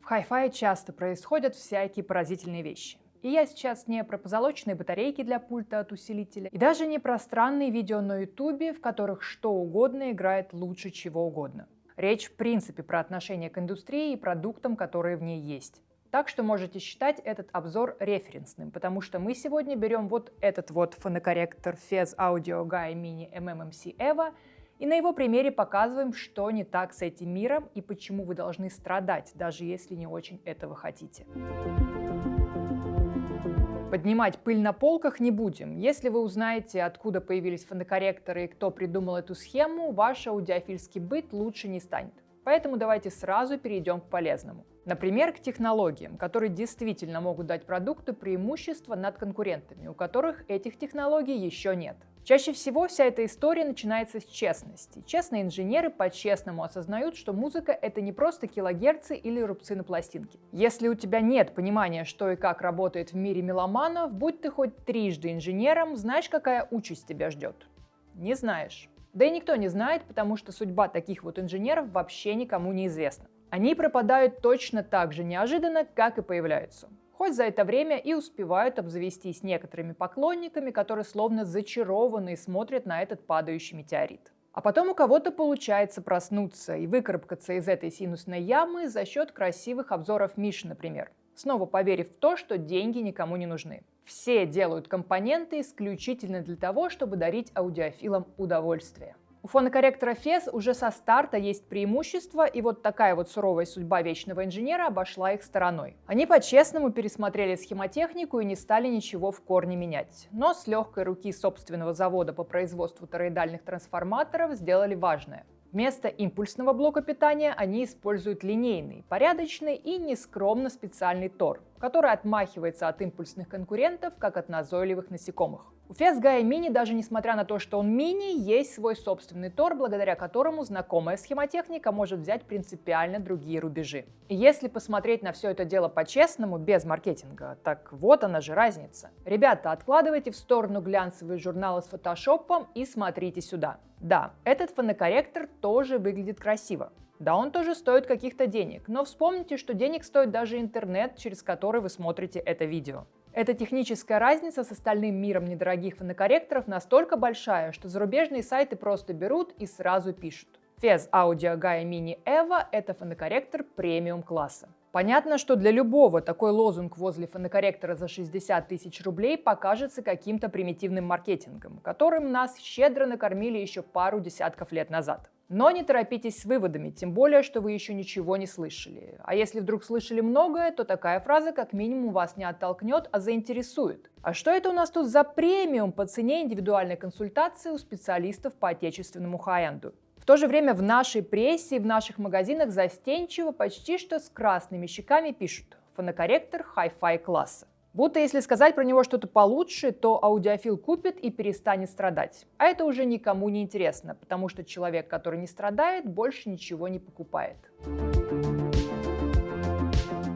В Hi-Fi часто происходят всякие поразительные вещи. И я сейчас не про позолоченные батарейки для пульта от усилителя, и даже не про странные видео на ютубе, в которых что угодно играет лучше чего угодно. Речь в принципе про отношение к индустрии и продуктам, которые в ней есть. Так что можете считать этот обзор референсным, потому что мы сегодня берем вот этот вот фонокорректор Fez Audio Gaia Mini MMMC EVO и на его примере показываем, что не так с этим миром и почему вы должны страдать, даже если не очень этого хотите. Поднимать пыль на полках не будем. Если вы узнаете, откуда появились фонокорректоры и кто придумал эту схему, ваш аудиофильский быт лучше не станет. Поэтому давайте сразу перейдем к полезному. Например, к технологиям, которые действительно могут дать продукту преимущество над конкурентами, у которых этих технологий еще нет. Чаще всего вся эта история начинается с честности. Честные инженеры по-честному осознают, что музыка — это не просто килогерцы или рубцы на пластинке. Если у тебя нет понимания, что и как работает в мире меломанов, будь ты хоть трижды инженером, знаешь, какая участь тебя ждет? Не знаешь. Да и никто не знает, потому что судьба таких вот инженеров вообще никому не известна. Они пропадают точно так же неожиданно, как и появляются. Хоть за это время и успевают обзавестись некоторыми поклонниками, которые словно зачарованные смотрят на этот падающий метеорит. А потом у кого-то получается проснуться и выкарабкаться из этой синусной ямы за счет красивых обзоров Миши, например, снова поверив в то, что деньги никому не нужны. Все делают компоненты исключительно для того, чтобы дарить аудиофилам удовольствие. У фонокорректора Fez уже со старта есть преимущество, и вот такая вот суровая судьба вечного инженера обошла их стороной. Они по-честному пересмотрели схемотехнику и не стали ничего в корне менять. Но с легкой руки собственного завода по производству тороидальных трансформаторов сделали важное. Вместо импульсного блока питания они используют линейный, порядочный и нескромно специальный тор, который отмахивается от импульсных конкурентов, как от назойливых насекомых. У Fez Gaia Mini, даже несмотря на то, что он мини, есть свой собственный тор, благодаря которому знакомая схемотехника может взять принципиально другие рубежи. И если посмотреть на все это дело по-честному, без маркетинга, так вот она же разница. Ребята, откладывайте в сторону глянцевые журналы с фотошопом и смотрите сюда. Да, этот фонокорректор тоже выглядит красиво. Да, он тоже стоит каких-то денег, но вспомните, что денег стоит даже интернет, через который вы смотрите это видео. Эта техническая разница с остальным миром недорогих фонокорректоров настолько большая, что зарубежные сайты просто берут и сразу пишут: Fez Audio Gaia Mini EVO – это фонокорректор премиум класса. Понятно, что для любого такой лозунг возле фонокорректора за 60 тысяч рублей покажется каким-то примитивным маркетингом, которым нас щедро накормили еще пару десятков лет назад. Но не торопитесь с выводами, тем более, что вы еще ничего не слышали. А если вдруг слышали многое, то такая фраза как минимум вас не оттолкнет, а заинтересует. А что это у нас тут за премиум по цене индивидуальной консультации у специалистов по отечественному хай-энду? В то же время в нашей прессе и в наших магазинах застенчиво, почти что с красными щеками пишут: фонокорректор Hi-Fi класса. Будто если сказать про него что-то получше, то аудиофил купит и перестанет страдать. А это уже никому не интересно, потому что человек, который не страдает, больше ничего не покупает.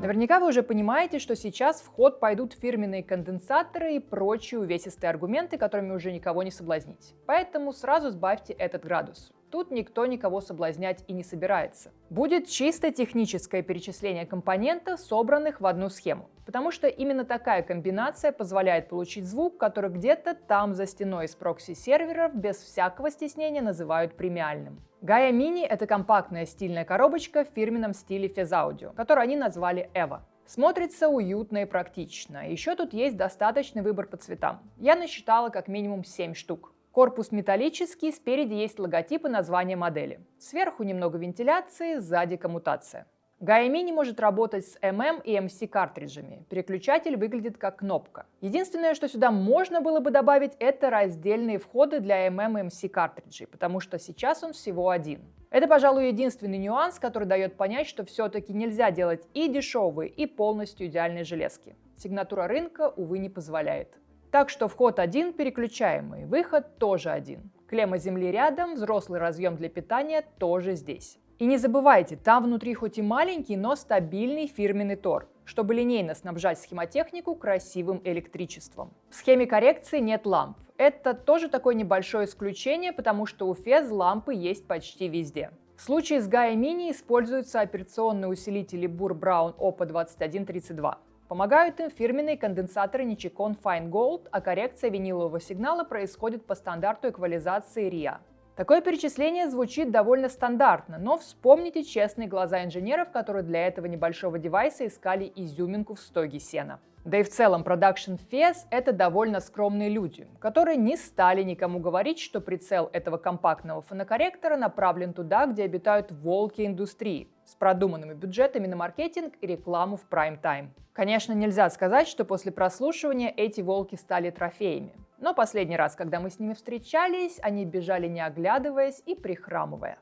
Наверняка вы уже понимаете, что сейчас в ход пойдут фирменные конденсаторы и прочие увесистые аргументы, которыми уже никого не соблазнить. Поэтому сразу сбавьте этот градус. Тут никто никого соблазнять и не собирается. Будет чисто техническое перечисление компонентов, собранных в одну схему. Потому что именно такая комбинация позволяет получить звук, который где-то там за стеной из прокси-серверов без всякого стеснения называют премиальным. Gaia Mini — это компактная стильная коробочка в фирменном стиле Fez Audio, которую они назвали EVO. Смотрится уютно и практично. Еще тут есть достаточный выбор по цветам. Я насчитала как минимум 7 штук. Корпус металлический, спереди есть логотип и название модели. Сверху немного вентиляции, сзади коммутация. Gaia Mini может работать с MM и MC картриджами. Переключатель выглядит как кнопка. Единственное, что сюда можно было бы добавить, это раздельные входы для MM и MC картриджей, потому что сейчас он всего один. Это, пожалуй, единственный нюанс, который дает понять, что все-таки нельзя делать и дешевые, и полностью идеальные железки. Сигнатура рынка, увы, не позволяет. Так что вход один переключаемый, выход тоже один. Клемма земли рядом, взрослый разъем для питания тоже здесь. И не забывайте, там внутри хоть и маленький, но стабильный фирменный тор, чтобы линейно снабжать схемотехнику красивым электричеством. В схеме коррекции нет ламп. Это тоже такое небольшое исключение, потому что у Fez лампы есть почти везде. В случае с Gaia Mini используются операционные усилители Burr Brown OPA 2132. Помогают им фирменные конденсаторы Nichicon Fine Gold, а коррекция винилового сигнала происходит по стандарту эквализации RIA. Такое перечисление звучит довольно стандартно, но вспомните честные глаза инженеров, которые для этого небольшого девайса искали изюминку в стоге сена. Да и в целом Production Fez — это довольно скромные люди, которые не стали никому говорить, что прицел этого компактного фонокорректора направлен туда, где обитают волки индустрии, с продуманными бюджетами на маркетинг и рекламу в прайм-тайм. Конечно, нельзя сказать, что после прослушивания эти волки стали трофеями. Но последний раз, когда мы с ними встречались, они бежали не оглядываясь и прихрамывая.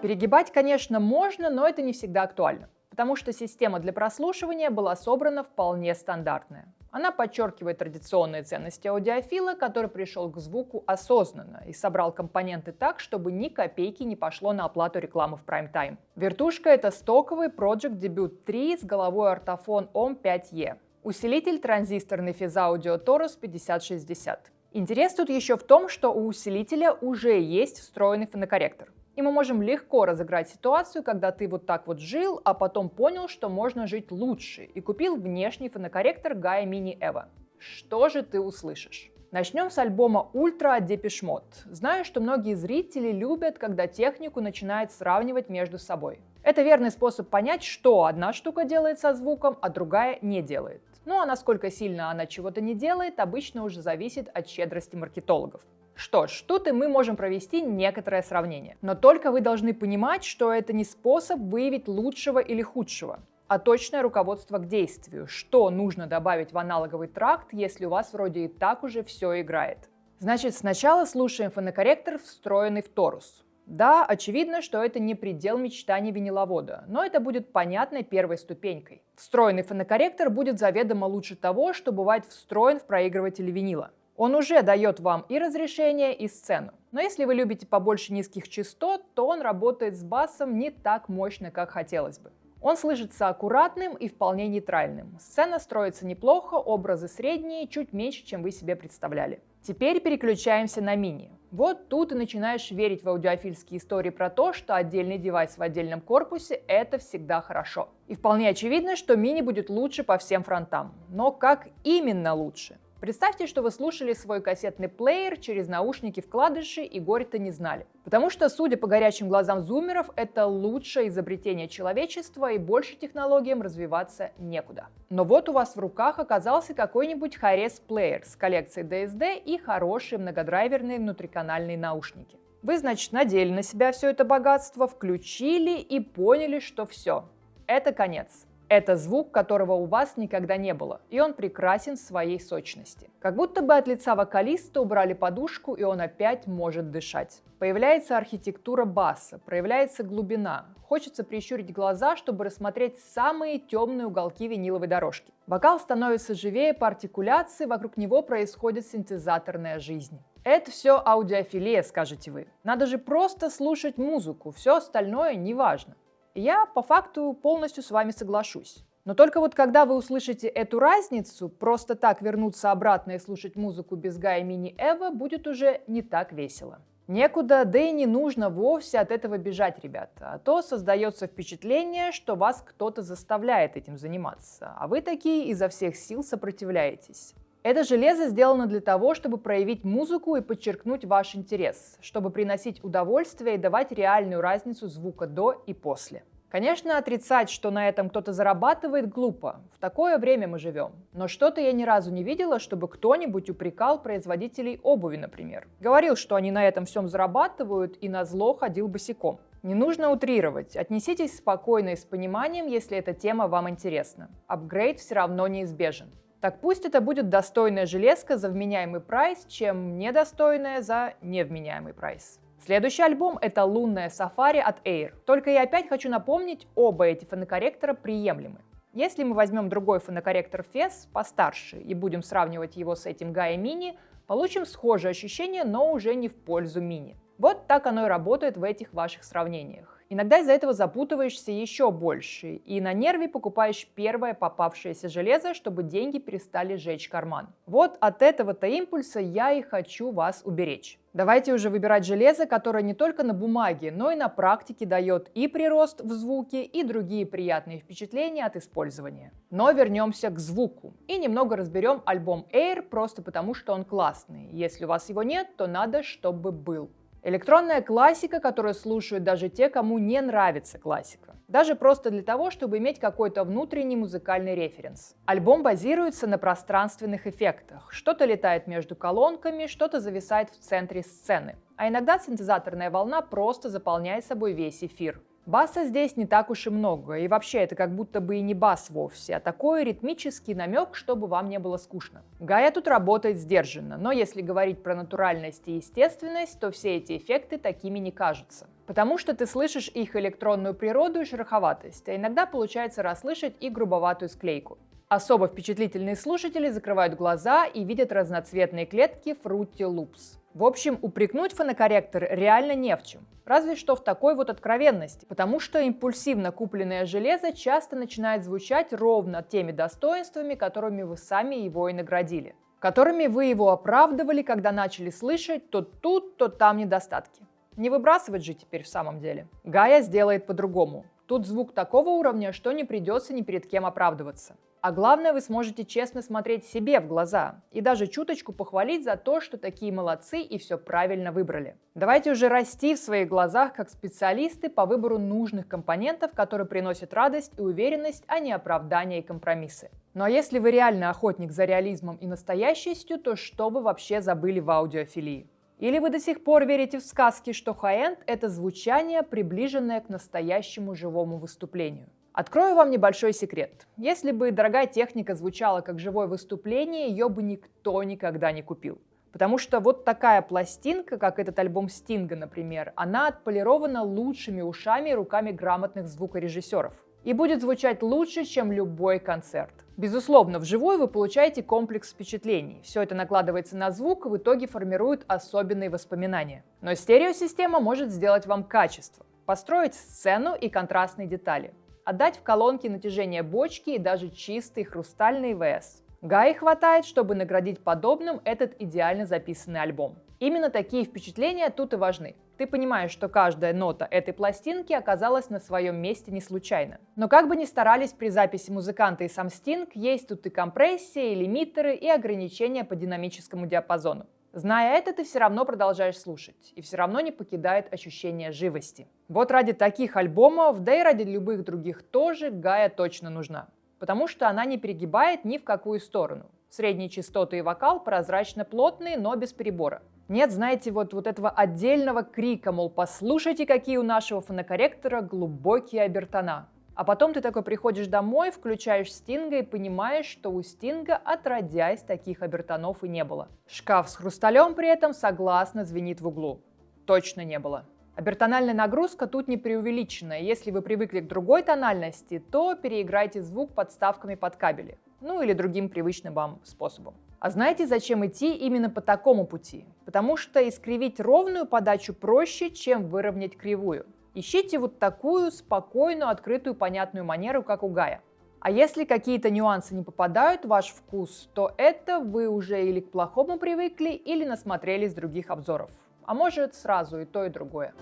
Перегибать, конечно, можно, но это не всегда актуально, потому что система для прослушивания была собрана вполне стандартная. Она подчеркивает традиционные ценности аудиофила, который пришел к звуку осознанно и собрал компоненты так, чтобы ни копейки не пошло на оплату рекламы в прайм-тайм. Вертушка — это стоковый Project Debut 3 с головой ортофон OM5E. Усилитель транзисторный Fez Audio Taurus 5060. Интерес тут еще в том, что у усилителя уже есть встроенный фонокорректор. И мы можем легко разыграть ситуацию, когда ты вот так вот жил, а потом понял, что можно жить лучше, и купил внешний фонокорректор Gaia Mini Evo. Что же ты услышишь? Начнем с альбома Ultra от Depeche Mode. Знаю, что многие зрители любят, когда технику начинают сравнивать между собой. Это верный способ понять, что одна штука делает со звуком, а другая не делает. Ну а насколько сильно она чего-то не делает, обычно уже зависит от щедрости маркетологов. Что ж, тут и мы можем провести некоторое сравнение. Но только вы должны понимать, что это не способ выявить лучшего или худшего, а точное руководство к действию, что нужно добавить в аналоговый тракт, если у вас вроде и так уже все играет. Значит, сначала слушаем фонокорректор, встроенный в торус. Да, очевидно, что это не предел мечтаний виниловода, но это будет понятной первой ступенькой. Встроенный фонокорректор будет заведомо лучше того, что бывает встроен в проигрывателе винила. Он уже дает вам и разрешение, и сцену. Но если вы любите побольше низких частот, то он работает с басом не так мощно, как хотелось бы. Он слышится аккуратным и вполне нейтральным. Сцена строится неплохо, образы средние, чуть меньше, чем вы себе представляли. Теперь переключаемся на мини. Вот тут и начинаешь верить в аудиофильские истории про то, что отдельный девайс в отдельном корпусе – это всегда хорошо. И вполне очевидно, что мини будет лучше по всем фронтам. Но как именно лучше? Представьте, что вы слушали свой кассетный плеер через наушники-вкладыши и горе-то не знали. Потому что, судя по горячим глазам зумеров, это лучшее изобретение человечества и больше технологиям развиваться некуда. Но вот у вас в руках оказался какой-нибудь Hi-Res плеер с коллекцией DSD и хорошие многодрайверные внутриканальные наушники. Вы, значит, надели на себя все это богатство, включили и поняли, что все. Это конец. Это звук, которого у вас никогда не было, и он прекрасен в своей сочности. Как будто бы от лица вокалиста убрали подушку, и он опять может дышать. Появляется архитектура баса, проявляется глубина. Хочется прищурить глаза, чтобы рассмотреть самые темные уголки виниловой дорожки. Вокал становится живее по артикуляции, вокруг него происходит синтезаторная жизнь. Это все аудиофилия, скажете вы. Надо же просто слушать музыку, все остальное неважно. Я по факту полностью с вами соглашусь. Но только вот когда вы услышите эту разницу, просто так вернуться обратно и слушать музыку без Gaia Mini Evo будет уже не так весело. Некуда, да и не нужно вовсе от этого бежать, ребята. А то создается впечатление, что вас кто-то заставляет этим заниматься, а вы такие изо всех сил сопротивляетесь. Это железо сделано для того, чтобы проявить музыку и подчеркнуть ваш интерес, чтобы приносить удовольствие и давать реальную разницу звука до и после. Конечно, отрицать, что на этом кто-то зарабатывает, глупо. В такое время мы живем. Но что-то я ни разу не видела, чтобы кто-нибудь упрекал производителей обуви, например. Говорил, что они на этом всем зарабатывают и назло ходил босиком. Не нужно утрировать. Отнеситесь спокойно и с пониманием, если эта тема вам интересна. Апгрейд все равно неизбежен. Так пусть это будет достойная железка за вменяемый прайс, чем недостойная за невменяемый прайс. Следующий альбом — это лунная Safari от Air. Только я опять хочу напомнить, оба эти фонокорректора приемлемы. Если мы возьмем другой фонокорректор Fez, постарше, и будем сравнивать его с этим Gaia Mini, получим схожие ощущения, но уже не в пользу мини. Вот так оно и работает в этих ваших сравнениях. Иногда из-за этого запутываешься еще больше и на нерве покупаешь первое попавшееся железо, чтобы деньги перестали жечь карман. Вот от этого-то импульса я и хочу вас уберечь. Давайте уже выбирать железо, которое не только на бумаге, но и на практике дает и прирост в звуке, и другие приятные впечатления от использования. Но вернемся к звуку и немного разберем альбом Air просто потому, что он классный. Если у вас его нет, то надо, чтобы был. Электронная классика, которую слушают даже те, кому не нравится классика. Даже просто для того, чтобы иметь какой-то внутренний музыкальный референс. Альбом базируется на пространственных эффектах. Что-то летает между колонками, что-то зависает в центре сцены. А иногда синтезаторная волна просто заполняет собой весь эфир. Баса здесь не так уж и много, и вообще это как будто бы и не бас вовсе, а такой ритмический намек, чтобы вам не было скучно. Гая тут работает сдержанно, но если говорить про натуральность и естественность, то все эти эффекты такими не кажутся. Потому что ты слышишь их электронную природу и шероховатость, а иногда получается расслышать и грубоватую склейку. Особо впечатлительные слушатели закрывают глаза и видят разноцветные клетки Fruity Loops. В общем, упрекнуть фонокорректор реально не в чем. Разве что в такой вот откровенности, потому что импульсивно купленное железо часто начинает звучать ровно теми достоинствами, которыми вы сами его и наградили, которыми вы его оправдывали, когда начали слышать то тут, то там недостатки. Не выбрасывать же теперь в самом деле. Гая сделает по-другому. Тут звук такого уровня, что не придется ни перед кем оправдываться. А главное, вы сможете честно смотреть себе в глаза и даже чуточку похвалить за то, что такие молодцы и все правильно выбрали. Давайте уже расти в своих глазах как специалисты по выбору нужных компонентов, которые приносят радость и уверенность, а не оправдания и компромиссы. Ну а если вы реально охотник за реализмом и настоящестью, то что вы вообще забыли в аудиофилии? Или вы до сих пор верите в сказки, что хай-энд – это звучание, приближенное к настоящему живому выступлению? Открою вам небольшой секрет. Если бы дорогая техника звучала как живое выступление, ее бы никто никогда не купил. Потому что вот такая пластинка, как этот альбом Стинга, например, она отполирована лучшими ушами и руками грамотных звукорежиссеров. И будет звучать лучше, чем любой концерт. Безусловно, вживую вы получаете комплекс впечатлений. Все это накладывается на звук и в итоге формирует особенные воспоминания. Но стереосистема может сделать вам качество, построить сцену и контрастные детали, отдать в колонки натяжение бочки и даже чистый хрустальный ВС. Гаи хватает, чтобы наградить подобным этот идеально записанный альбом. Именно такие впечатления тут и важны. Ты понимаешь, что каждая нота этой пластинки оказалась на своем месте не случайно. Но как бы ни старались при записи музыканты и сам Стинг, есть тут и компрессия, и лимитеры, и ограничения по динамическому диапазону. Зная это, ты все равно продолжаешь слушать, и все равно не покидает ощущение живости. Вот ради таких альбомов, да и ради любых других тоже, Гая точно нужна. Потому что она не перегибает ни в какую сторону. Средние частоты и вокал прозрачно-плотные, но без перебора. Нет, знаете, вот этого отдельного крика, мол, послушайте, какие у нашего фонокорректора глубокие обертона. А потом ты такой приходишь домой, включаешь Стинга и понимаешь, что у Стинга отродясь таких обертонов и не было. Шкаф с хрусталем при этом согласно звенит в углу. Точно не было. Обертональная нагрузка тут не преувеличенная. Если вы привыкли к другой тональности, то переиграйте звук подставками под кабели. Ну или другим привычным вам способом. А знаете, зачем идти именно по такому пути? Потому что искривить ровную подачу проще, чем выровнять кривую. Ищите вот такую спокойную, открытую, понятную манеру, как у Гая. А если какие-то нюансы не попадают в ваш вкус, то это вы уже или к плохому привыкли, или насмотрелись других обзоров. А может, сразу и то, и другое.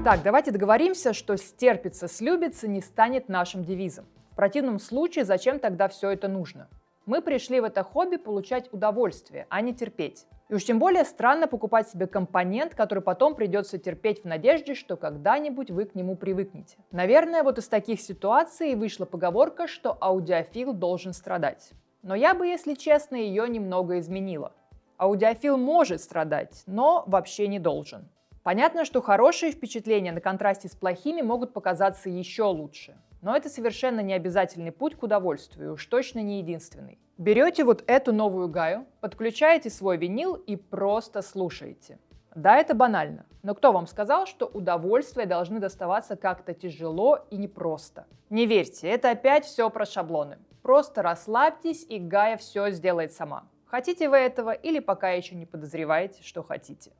Так, давайте договоримся, что стерпится, слюбится не станет нашим девизом. В противном случае, зачем тогда все это нужно? Мы пришли в это хобби получать удовольствие, а не терпеть. И уж тем более странно покупать себе компонент, который потом придется терпеть в надежде, что когда-нибудь вы к нему привыкнете. Наверное, вот из таких ситуаций вышла поговорка, что аудиофил должен страдать. Но я бы, если честно, ее немного изменила. Аудиофил может страдать, но вообще не должен. Понятно, что хорошие впечатления на контрасте с плохими могут показаться еще лучше. Но это совершенно не обязательный путь к удовольствию, уж точно не единственный. Берете вот эту новую Гаю, подключаете свой винил и просто слушаете. Да, это банально, но кто вам сказал, что удовольствия должны доставаться как-то тяжело и непросто? Не верьте, это опять все про шаблоны. Просто расслабьтесь, и Гая все сделает сама. Хотите вы этого или пока еще не подозреваете, что хотите.